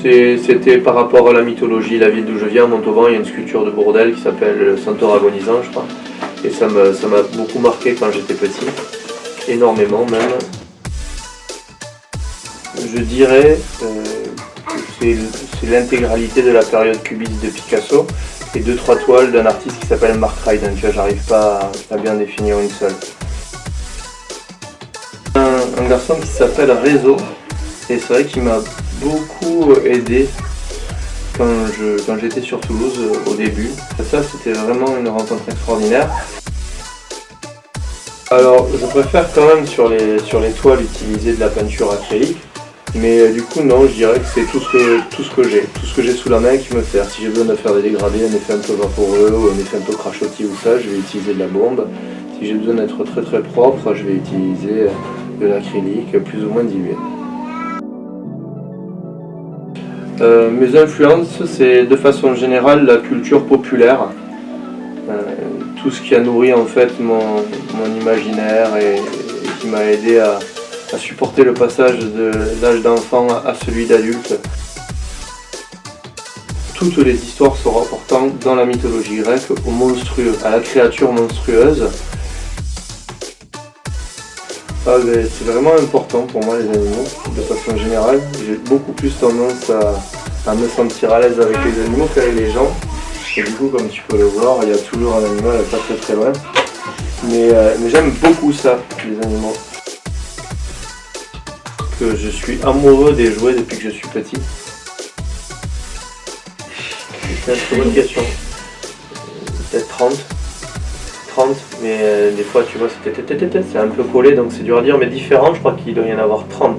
C'était par rapport à la mythologie. La ville d'où je viens, Montauban, il y a une sculpture de Bourdelle qui s'appelle le Centaure agonisant, je crois. Et ça m'a beaucoup marqué quand j'étais petit, énormément même. Je dirais que c'est l'intégralité de la période cubiste de Picasso et 2-3 toiles d'un artiste qui s'appelle Mark Ryden. Tu vois, j'arrive pas à bien définir une seule. Un garçon qui s'appelle Réseau, et c'est vrai qu'il m'a beaucoup aidé quand j'étais sur Toulouse au début. Ça, c'était vraiment une rencontre extraordinaire. Alors, je préfère quand même sur les toiles utiliser de la peinture acrylique, mais du coup non, je dirais que c'est tout ce que j'ai sous la main qui me sert. Si j'ai besoin de faire des dégradés, un effet un peu vaporeux ou un effet un peu crachotis ou ça, je vais utiliser de la bombe. Si j'ai besoin d'être très très propre, je vais utiliser de l'acrylique plus ou moins dilué. Mes influences, c'est de façon générale la culture populaire, tout ce qui a nourri en fait mon imaginaire et qui m'a aidé à supporter le passage de l'âge d'enfant à celui d'adulte. Toutes les histoires se rapportant dans la mythologie grecque au monstrueux, à la créature monstrueuse. C'est vraiment important pour moi les animaux, de façon générale. J'ai beaucoup plus tendance à me sentir à l'aise avec les animaux qu'avec les gens. Et du coup, comme tu peux le voir, il y a toujours un animal pas très très loin. Mais j'aime beaucoup ça, les animaux. Que je suis amoureux des jouets depuis que je suis petit. C'est une très bonne question. Peut-être 30, mais des fois tu vois c'est un peu collé donc c'est dur à dire, mais différent je crois qu'il doit y en avoir 30.